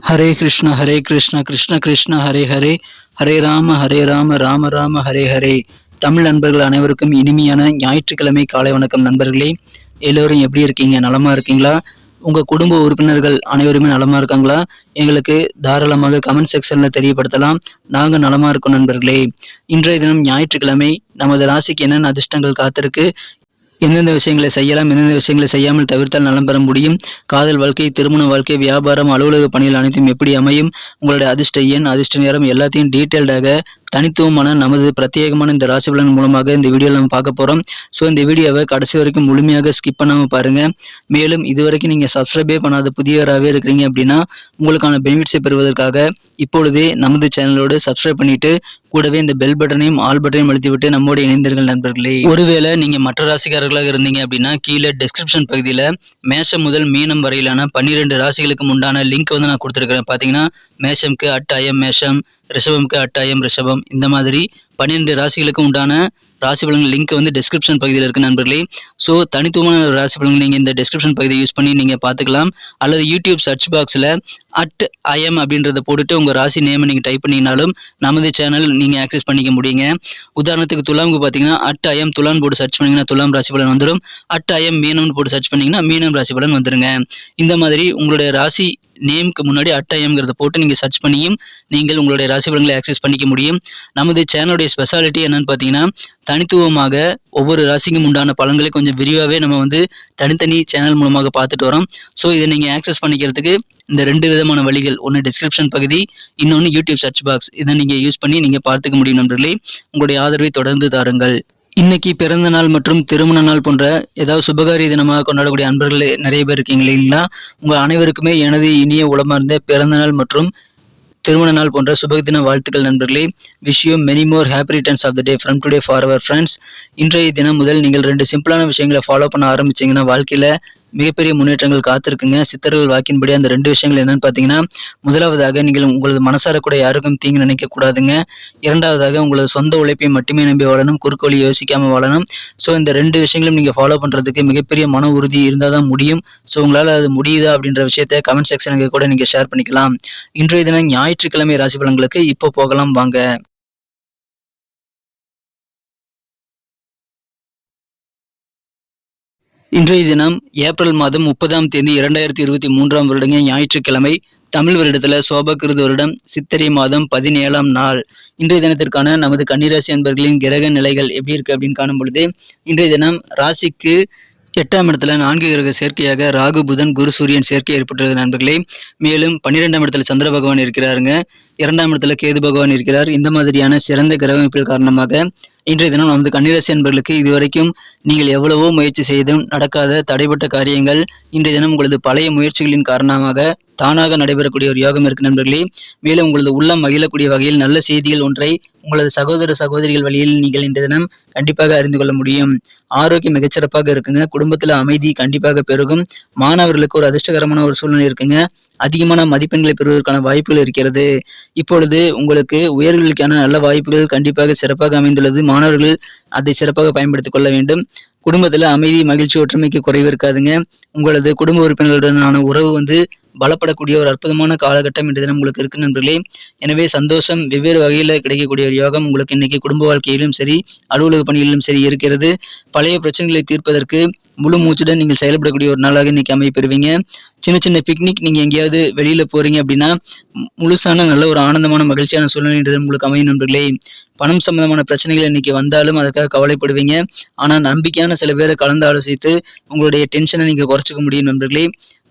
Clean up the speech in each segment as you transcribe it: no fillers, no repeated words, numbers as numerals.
ஹரே கிருஷ்ண கிருஷ்ண கிருஷ்ண ஹரே ஹரே, ஹரே ராம ராம ராம ஹரே ஹரே. தமிழ் நண்பர்கள் அனைவருக்கும் இனிமையான ஞாயிற்றுக்கிழமை காலை வணக்கம் நண்பர்களே. எல்லோரும் எப்படி இருக்கீங்க? நலமா இருக்கீங்களா? உங்க குடும்ப உறுப்பினர்கள் அனைவருமே நலமா இருக்காங்களா? எங்களுக்கு தாராளமாக கமெண்ட் செக்ஷன்ல தெரியப்படுத்தலாம். நாங்க நலமா இருக்கோம் நண்பர்களே. இன்றைய தினம் ஞாயிற்றுக்கிழமை. நமது ராசிக்கு என்னென்ன அதிர்ஷ்டங்கள் காத்திருக்கு, எந்தெந்த விஷயங்களை செய்யலாம், எந்தெந்த விஷயங்களை செய்யாமல் தவிர்த்தால் நலம் பெற முடியும், காதல் வாழ்க்கை, திருமண வாழ்க்கை, வியாபாரம், அலுவலக பணிகள் அனைத்தும் எப்படி அமையும், உங்களுடைய அதிர்ஷ்ட எண், அதிர்ஷ்ட நேரம் எல்லாத்தையும் டீட்டெயில்டாக தனித்துவமான நமது பிரத்யேகமான இந்த ராசி பலன் மூலமாக இந்த வீடியோவில் நம்ம பார்க்க போகிறோம். ஸோ இந்த வீடியோவை கடைசி வரைக்கும் முழுமையாக ஸ்கிப் பண்ணாமல் பாருங்கள். மேலும் இதுவரைக்கும் நீங்கள் சப்ஸ்கிரைபே பண்ணாத புதியவராகவே இருக்கிறீங்க அப்படின்னா உங்களுக்கான பெனிஃபிட்ஸை பெறுவதற்காக இப்பொழுதே நமது சேனலோடு சப்ஸ்கிரைப் பண்ணிட்டு கூடவே இந்த பெல் பட்டனையும் ஆல் பட்டனையும் அழுத்திவிட்டு நம்மோடு இணைந்தீர்கள் நண்பர்களே. ஒருவேளை நீங்க மற்ற ராசிக்காரர்களாக இருந்தீங்க அப்படின்னா கீழே டிஸ்கிரிப்ஷன் பகுதியில் மேஷம் முதல் மீனம் வரையிலான 12 ராசிகளுக்கு உண்டான லிங்க் வந்து நான் கொடுத்துருக்கிறேன். பார்த்தீங்கன்னா மேஷம்க்கு @IM மேஷம், ரிஷபம்க்கு @IM ரிஷபம், இந்த மாதிரி 12 ராசிகளுக்கு உண்டான ராசி பலன்கள் லிங்க் வந்து டிஸ்கிரிப்ஷன் பகுதியில் இருக்கு நண்பர்களே. ஸோ தனித்துவமான ராசி பலன்கள் நீங்கள் இந்த டிஸ்கிரிப்ஷன் பகுதியை யூஸ் பண்ணி நீங்கள் பார்த்துக்கலாம். அல்லது யூடியூப் சர்ச் பாக்ஸில் @IM அப்படின்றத போட்டுட்டு உங்கள் ராசி நேமை நீங்கள் டைப் பண்ணிங்கனாலும் நமது சேனல் நீங்கள் ஆக்சஸ் பண்ணிக்க முடியுங்க. உதாரணத்துக்கு துலாமுக்கு பார்த்தீங்கன்னா @IM துலான் போட்டு சர்ச் பண்ணிங்கன்னா துலாம் ராசி பலன் வந்துடும். @IM மீனம்னு போட்டு சர்ச் பண்ணிங்கன்னா மீனம் ராசி பலன் வந்துடுங்க. இந்த மாதிரி உங்களுடைய ராசி நேமுக்கு முன்னாடி @IMங்கிறத போட்டு நீங்கள் சர்ச் பண்ணியும் நீங்கள் உங்களுடைய ராசி பலன்களை ஆக்சஸ் பண்ணிக்க முடியும். நமது சேனலுடைய ஸ்பெஷாலிட்டி என்னன்னு பார்த்தீங்கன்னா தனித்துவமாக ஒவ்வொரு ராசிக்கும் உண்டான பலன்களை கொஞ்சம் விரிவாகவே நம்ம வந்து தனித்தனி சேனல் மூலமாக பார்த்துட்டு வரோம். ஸோ இதை நீங்கள் ஆக்சஸ் பண்ணிக்கிறதுக்கு இந்த 2 விதமான வழிகள், ஒன்று டிஸ்கிரிப்ஷன் பகுதி, இன்னொன்று யூடியூப் சர்ச் பாக்ஸ். இதை நீங்கள் யூஸ் பண்ணி நீங்கள் பார்த்துக்க முடியும் நண்பர்களே. உங்களுடைய ஆதரவை தொடர்ந்து தாருங்கள். இன்னைக்கு பிறந்த நாள் மற்றும் திருமண நாள் போன்ற ஏதாவது சுபகாரிய தினமாக கொண்டாடக்கூடிய அன்பர்கள் நிறைய பேர் இருக்கீங்க இல்லைங்களா? உங்கள் அனைவருக்குமே எனது இனிய உளமார்ந்த பிறந்த நாள் மற்றும் திருமண நாள் போன்ற சுபதின வாழ்த்துக்கள் நண்பர்களே. Wish you many more happy returns of the day from today for our friends. இன்றைய தினம் முதல் நீங்கள் 2 சிம்பிளான விஷயங்களை ஃபாலோ பண்ண ஆரம்பிச்சிங்கன்னா வாழ்க்கையில் மிகப்பெரிய முன்னேற்றங்கள் காத்திருக்குங்க. சித்தர்கள் வாக்கின்படி அந்த 2 விஷயங்கள் என்னன்னு பார்த்தீங்கன்னா, முதலாவதாக நீங்கள் உங்களது மனசார கூட யாருக்கும் தீங்கு நினைக்க கூடாதுங்க. இரண்டாவதாக உங்களது சொந்த உழைப்பை மட்டுமே நம்பி வாழணும், குறுக்கு வழி யோசிக்காம வாழணும். ஸோ இந்த 2 விஷயங்களும் நீங்கள் ஃபாலோ பண்ணுறதுக்கு மிகப்பெரிய மன உறுதி இருந்தால் தான் முடியும். ஸோ உங்களால் அது முடியுதா அப்படின்ற விஷயத்த கமெண்ட் செக்ஷனுக்கு கூட நீங்கள் ஷேர் பண்ணிக்கலாம். இன்றைய தினம் ஞாயிற்றுக்கிழமை ராசி பலன்களுக்கு இப்போ போகலாம் வாங்க. இன்றைய தினம் ஏப்ரல் மாதம் 30ஆம் தேதி 2023ஆம் வருடங்க ஞாயிற்றுக்கிழமை. தமிழ் வருடத்துல சோபகிருது வருடம் சித்திரை மாதம் 17ஆம் நாள். இன்றைய தினத்திற்கான நமது கன்னிராசி அன்பர்களின் கிரக நிலைகள் எப்படி இருக்கு அப்படின்னு காணும் பொழுது, இன்றைய தினம் ராசிக்கு 8ஆம் இடத்துல 4 கிரக சேர்க்கையாக ராகு, புதன், குரு, சூரியன் சேர்க்கை ஏற்பட்டுள்ளது நண்பர்களே. மேலும் 12ஆம் இடத்துல சந்திர பகவான் இருக்கிறாருங்க. 2ஆம் இடத்துல கேது பகவான் இருக்கிறார். இந்த மாதிரியான சிறந்த கிரக அமைப்புகள் காரணமாக இன்றைய தினம் நமது கன்னிராசி அன்பர்களுக்கு இதுவரைக்கும் நீங்கள் எவ்வளவோ முயற்சி செய்தும் நடக்காத தடைப்பட்ட காரியங்கள் இன்றைய தினம் உங்களது பழைய முயற்சிகளின் காரணமாக தானாக நடைபெறக்கூடிய ஒரு யோகம் இருக்கு நண்பர்களே. மேலும் உங்களது உள்ளம் மகிழக்கூடிய வகையில் நல்ல செய்திகள் ஒன்றை உங்களது சகோதர சகோதரிகள் வழியில் நீங்கள் இன்றைய தினம் கண்டிப்பாக அறிந்து கொள்ள முடியும். ஆரோக்கியம் மிகச்சிறப்பாக இருக்குங்க. குடும்பத்தில் அமைதி கண்டிப்பாக பெருகும். மாணவர்களுக்கு ஒரு அதிர்ஷ்டகரமான ஒரு சூழ்நிலை இருக்குங்க. அதிகமான மதிப்பெண்களை பெறுவதற்கான வாய்ப்புகள் இருக்கிறது. இப்பொழுது உங்களுக்கு உயர்கல்விக்கான நல்ல வாய்ப்புகள் கண்டிப்பாக சிறப்பாக அமைந்துள்ளது. மாணவர்கள் அதை சிறப்பாக பயன்படுத்திக் கொள்ள வேண்டும். குடும்பத்தில் அமைதி, மகிழ்ச்சி, ஒற்றுமைக்கு குறைவு இருக்காதுங்க. உங்களது குடும்ப உறுப்பினர்களுடனான உறவு வந்து பலப்படக்கூடிய ஒரு அற்புதமான காலகட்டம் இன்றைய தினம் உங்களுக்கு இருக்கு நண்பர்களே. எனவே சந்தோஷம் வெவ்வேறு வகையில் கிடைக்கக்கூடிய ஒரு யோகம் உங்களுக்கு இன்னைக்கு குடும்ப வாழ்க்கையிலும் சரி, அலுவலக பணிகளிலும் சரி இருக்கிறது. பழைய பிரச்சனைகளை தீர்ப்பதற்கு முழு மூச்சுடன் நீங்கள் செயல்படக்கூடிய ஒரு நாளாக இன்னைக்கு அமைப்பெறுவீங்க. சின்ன சின்ன பிக்னிக் நீங்கள் எங்கேயாவது வெளியில போறீங்க அப்படின்னா முழுசான நல்ல ஒரு ஆனந்தமான மகிழ்ச்சியான சூழ்நிலை உங்களுக்கு அமையும் நண்பர்களே. பணம் சம்பந்தமான பிரச்சனைகள் இன்னைக்கு வந்தாலும் அதற்காக கவலைப்படுவீங்க. ஆனால் நம்பிக்கையான சில பேரை கலந்து ஆலோசித்து உங்களுடைய டென்ஷனை நீங்க குறைச்சிக்க முடியும் நண்பர்களே.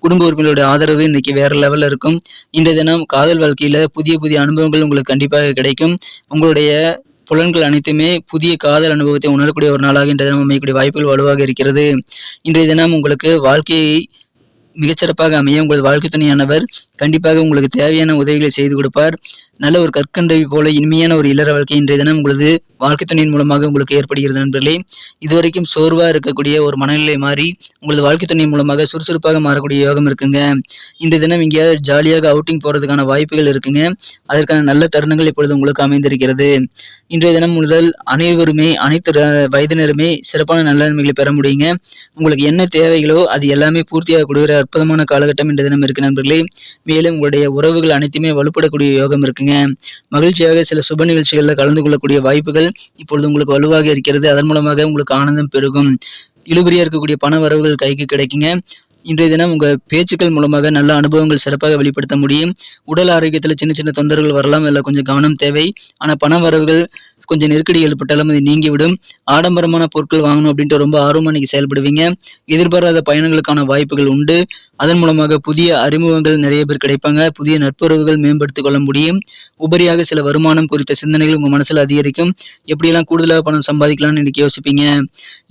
குடும்ப உறுப்பினருடைய ஆதரவு இன்னைக்கு வேற லெவல்ல இருக்கும். இன்றைய தினம் காதல் வாழ்க்கையில புதிய புதிய அனுபவங்கள் உங்களுக்கு கண்டிப்பாக கிடைக்கும். உங்களுடைய புலன்கள் அனைத்துமே புதிய காதல் அனுபவத்தை உணரக்கூடிய ஒரு நாளாக இன்றைய தினம் அமையக்கூடிய வாய்ப்புகள் வலுவாக இருக்கிறது. இன்றைய தினம் உங்களுக்கு வாழ்க்கையை மிகச்சிறப்பாக அமைய உங்களது வாழ்க்கை துணையானவர் கண்டிப்பாக உங்களுக்கு தேவையான உதவிகளை செய்து கொடுப்பார். நல்ல ஒரு கற்கண்டை போல இனிமையான ஒரு இல்லற வாழ்க்கை இன்றைய தினம் உங்களது வாழ்க்கை துணையின் மூலமாக உங்களுக்கு ஏற்படுகிறது நண்பர்களே. இதுவரைக்கும் சோர்வா இருக்கக்கூடிய ஒரு மனநிலை மாறி உங்களது வாழ்க்கை துணை மூலமாக சுறுசுறுப்பாக மாறக்கூடிய யோகம் இருக்குங்க. இந்த தினம் எங்கேயாவது ஜாலியாக அவுட்டிங் போறதுக்கான வாய்ப்புகள் இருக்குங்க. அதற்கான நல்ல தருணங்கள் இப்பொழுது உங்களுக்கு அமைந்திருக்கிறது. இன்றைய தினம் முதல் அனைவருமே அனைத்து வயதினருமே சிறப்பான நன்மைகளை பெற முடியுங்க. உங்களுக்கு என்ன தேவைகளோ அது எல்லாமே பூர்த்தியாகக்கூடிய ஒரு அற்புதமான காலகட்டம் இன்றைய தினம் இருக்கு நண்பர்களே. மேலும் உங்களுடைய உறவுகள் அனைத்துமே வலுப்படக்கூடிய யோகம் இருக்குங்க. மகிழ்ச்சியாக சில சுப நிகழ்ச்சிகளில் கலந்து கொள்ளக்கூடிய வாய்ப்புகள் இப்பொழுது உங்களுக்கு வலுவாக இருக்கிறது. அதன் மூலமாக உங்களுக்கு ஆனந்தம் பெருகும். இழுபறியா இருக்கக்கூடிய பண வரவுகள் கைக்கு கிடைக்குங்க. இன்றைய தினம் உங்க பேச்சுக்கள் மூலமாக நல்ல அனுபவங்கள் சிறப்பாக வெளிப்படுத்த முடியும். உடல் ஆரோக்கியத்தில் சின்ன சின்ன தொந்தரவுகள் வரலாம், அதில் கொஞ்சம் கவனம் தேவை. ஆனால் பண வரவுகள் கொஞ்சம் நெருக்கடி ஏற்பட்டாலும் அது நீங்கிவிடும். ஆடம்பரமான பொருட்கள் வாங்கணும் அப்படின்ட்டு ரொம்ப ஆர்வமா நீங்க செயல்படுவீங்க. எதிர்பாராத பயணங்களுக்கான வாய்ப்புகள் உண்டு. அதன் மூலமாக புதிய அறிமுகங்கள் நிறைய பேர் கிடைப்பாங்க. புதிய நட்புறவுகள் மேம்படுத்திக் கொள்ள முடியும். உபரியாக சில வருமானம் குறித்த சிந்தனைகள் உங்க மனசுல அதிகரிக்கும். எப்படியெல்லாம் கூடுதலாக பணம் சம்பாதிக்கலாம்னு இன்னைக்கு யோசிப்பீங்க.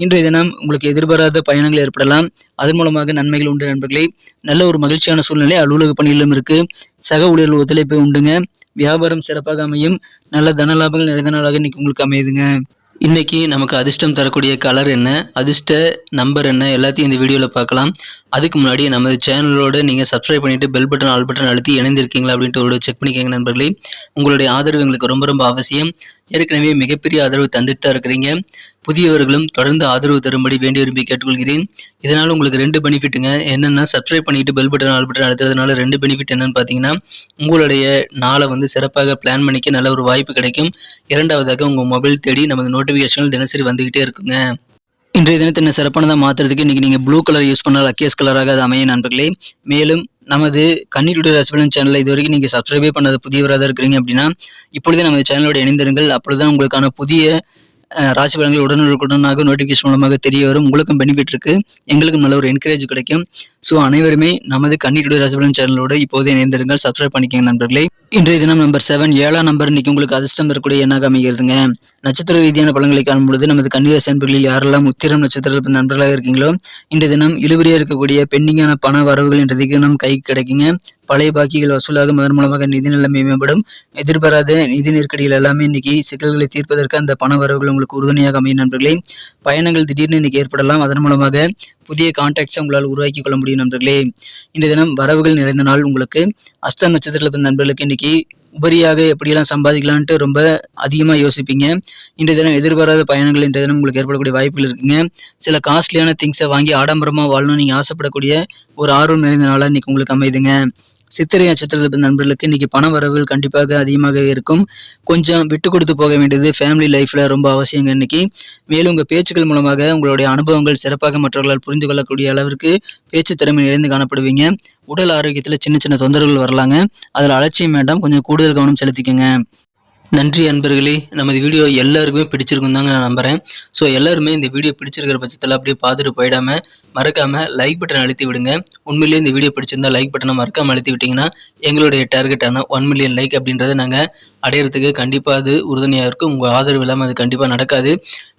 இன்றைய தினம் உங்களுக்கு எதிர்பாராத பயணங்கள் ஏற்படலாம். அதன் மூலமாக நன்மைகள் உண்டு நண்பர்களே. நல்ல ஒரு மகிழ்ச்சியான சூழ்நிலை அலுவலக பணியிலும் இருக்கு. சக ஊழியர்கள் ஒத்துழைப்பு உண்டுங்க. வியாபாரம் சிறப்பாக அமையும். நல்ல தன லாபங்கள் நிறைந்த நாளாக இன்னைக்கு உங்களுக்கு அமையுதுங்க. இன்னைக்கு நமக்கு அதிர்ஷ்டம் தரக்கூடிய கலர் என்ன, அதிர்ஷ்ட நம்பர் என்ன, எல்லாத்தையும் இந்த வீடியோவில் பார்க்கலாம். அதுக்கு முன்னாடி நமது சேனலோட நீங்கள் சப்ஸ்கிரைப் பண்ணிட்டு பெல் பட்டன் ஆல் பட்டன் அழுத்தி இணைந்திருக்கீங்களா அப்படின்ட்டு ஒரு செக் பண்ணிக்கோங்க நண்பர்களே. உங்களுடைய ஆதரவு எங்களுக்கு ரொம்ப ரொம்ப அவசியம். ஏற்கனவே மிகப்பெரிய ஆதரவு தந்துட்டு தான் இருக்கிறீங்க. புதியவர்களும் தொடர்ந்து ஆதரவு தரும்படி வேண்டி விரும்பி கேட்டுக்கொள்கிறேன். இதனால் உங்களுக்கு 2 பெனிஃபிட்டுங்க. என்னென்னா சப்ஸ்கிரைப் பண்ணிட்டு பெல் பட்டன் ஆல் பட்டன் அழுத்துறதுனால 2 பெனிஃபிட் என்னன்னு பார்த்தீங்கன்னா, உங்களுடைய நாளை சிறப்பாக பிளான் பண்ணிக்க நல்ல ஒரு வாய்ப்பு கிடைக்கும். இரண்டாவதாக உங்கள் மொபைல் தேடி நமது நோட்டிஃபிகேஷன்கள் தினசரி வந்துகிட்டே இருக்குங்க. இன்றைய தினத்தை சிறப்பானதாக மாற்றுறதுக்கு இன்றைக்கி நீங்கள் ப்ளூ கலர் யூஸ் பண்ணால் லக்கியஸ் கலராக அது அமையும் நண்பர்களே. மேலும் நமது கன்னியுடைய ராசிபலன் சேனலை இது வரைக்கும் நீங்கள் சப்ஸ்கிரைபே பண்ணாத புதியவராக இருக்கிறீங்க அப்படின்னா இப்பொழுதே நமது சேனலோட இணைந்திருங்கள். அப்பொழுதுதான் உங்களுக்கான புதிய ராசி பலன்கள் உடனுக்குடனாக நோட்டிஃபிகேஷன் மூலமாக தெரிய வரும். உங்களுக்கும் பெனிஃபிட் இருக்கு, எங்களுக்கும் நல்ல ஒரு என்கரேஜ் கிடைக்கும். ஸோ அனைவருமே நமது கன்னியுடைய ராசி பலன் சேனலோட இப்போதே இணைந்திருங்கள். சப்ஸ்கிரைப் பண்ணிக்கங்க நண்பர்களே. இன்றைய தினம் நம்பர் 7 7ஆம் நம்பர் இன்னைக்கு உங்களுக்கு அதிர்ஷ்டம் வரக்கூடிய எண்ணாக அமைகிறதுங்க. நட்சத்திர ரீதியான பலன்களை காணும்பொழுது நமது கன்னிராசி நண்பர்களில் யாரெல்லாம் உத்திரம் நட்சத்திர நண்பர்களாக இருக்கீங்களோ இன்றைய தினம் இழுபறியா இருக்கக்கூடிய பெண்டிங்கான பண வரவுகள் இன்றைய தினம் கைக்கு கிடைக்குங்க. பழைய பாக்கிகள் வசூலாகும். அதன் மூலமாக நிதி நிலைமை மேம்படும். எதிர்பாராத நிதி நெருக்கடிகள் எல்லாமே இன்னைக்கு சிக்கல்களை தீர்ப்பதற்கு அந்த பண வரவுகள் உங்களுக்கு உறுதுணையாக அமையும் நண்பர்களே. பயணங்கள் திடீர்னு இன்னைக்கு ஏற்படலாம். அதன் மூலமாக புதிய கான்டாக்ட்ஸை உங்களால் உருவாக்கி கொள்ள முடியும் நண்பர்களே. இந்த தினம் வரவுகள் நிறைந்த நாள் உங்களுக்கு. அஸ்த நட்சத்திரத்தில் நண்பர்களுக்கு இன்னைக்கு உபரியாக எப்படியெல்லாம் சம்பாதிக்கலான்ட்டு ரொம்ப அதிகமாக யோசிப்பீங்க. இன்றைய தினம் எதிர்பாராத பயணங்கள் இன்றைய தினம் உங்களுக்கு ஏற்படக்கூடிய வாய்ப்புகள் இருக்குங்க. சில காஸ்ட்லியான திங்ஸை வாங்கி ஆடம்பரமாக வாழணும் நீங்கள் ஆசைப்படக்கூடிய ஒரு ஆர்வம் நிறைந்த நாளாக இன்னைக்கு உங்களுக்கு அமைதுங்க. சித்திரை நட்சத்திரத்தில் நண்பர்களுக்கு இன்னைக்கு பண வரவுகள் கண்டிப்பாக அதிகமாக இருக்கும். கொஞ்சம் விட்டு கொடுத்து போக வேண்டியது ஃபேமிலி லைஃப்ல ரொம்ப அவசியங்க இன்னைக்கு. மேலும் உங்கள் பேச்சுக்கள் மூலமாக உங்களுடைய அனுபவங்கள் சிறப்பாக மற்றவர்களால் புரிந்து கொள்ளக்கூடிய அளவிற்கு பேச்சு திறமை நிறைந்து காணப்படுவீங்க. உடல் ஆரோக்கியத்தில் சின்ன சின்ன தொந்தரவுகள் வரலாங்க. அதில் அலட்சியம் வேண்டாம், கொஞ்சம் கூடுதல் கவனம் செலுத்திக்கங்க. நன்றி அன்பர்களே. நமது வீடியோ எல்லாருக்குமே பிடிச்சிருக்கும் தாங்க நான் நம்புறேன். ஸோ எல்லாருமே இந்த வீடியோ பிடிச்சிருக்கிற பட்சத்தில் அப்படியே பார்த்துட்டு போயிடாம மறக்காம லைக் பட்டன் அழுத்தி விடுங்க. உண்மையிலேயே இந்த வீடியோ பிடிச்சிருந்தா லைக் பட்டனை மறக்காம அழுத்தி விட்டீங்கன்னா எங்களுடைய டார்கெட்டான 1 மில்லியன் லைக் அப்படின்றத நாங்கள் அடையிறதுக்கு கண்டிப்பாக அது உறுதுணையாக இருக்கும். உங்கள் ஆதரவு இல்லாமல் அது கண்டிப்பாக நடக்காது.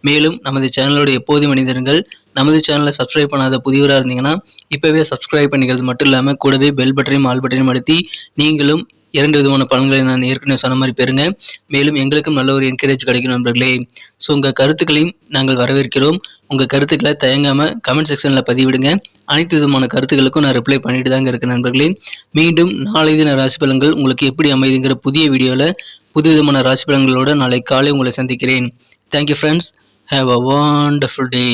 மேலும் நமது சேனலோட எப்போதும் மனிதர்கள் நமது சேனலை சப்ஸ்கிரைப் பண்ணாத புதியவராக இருந்தீங்கன்னா இப்போவே சப்ஸ்கிரைப் பண்ணிக்கிறது மட்டும் இல்லாமல் கூடவே பெல் பட்டனையும் ஆல் பட்டனையும் அழுத்தி நீங்களும் 2 விதமான பலன்களை நான் ஏற்கனவே சொன்ன மாதிரி பெறுங்க. மேலும் எங்களுக்கும் நல்ல ஒரு என்கரேஜ் கிடைக்கும் நண்பர்களே. ஸோ உங்கள் கருத்துக்களையும் நாங்கள் வரவேற்கிறோம். உங்கள் கருத்துக்களை தயங்காமல் கமெண்ட் செக்ஷனில் பதிவிடுங்க. அனைத்து விதமான கருத்துக்களுக்கும் நான் ரிப்ளை பண்ணிட்டு தாங்க இருக்கேன் நண்பர்களே. மீண்டும் நாளை தின ராசி பலன்கள் உங்களுக்கு எப்படி அமைதுங்கிற புதிய வீடியோவில் புது விதமான ராசி பலன்களோடு நாளை காலை உங்களை சந்திக்கிறேன். Thank you friends. Have a wonderful day.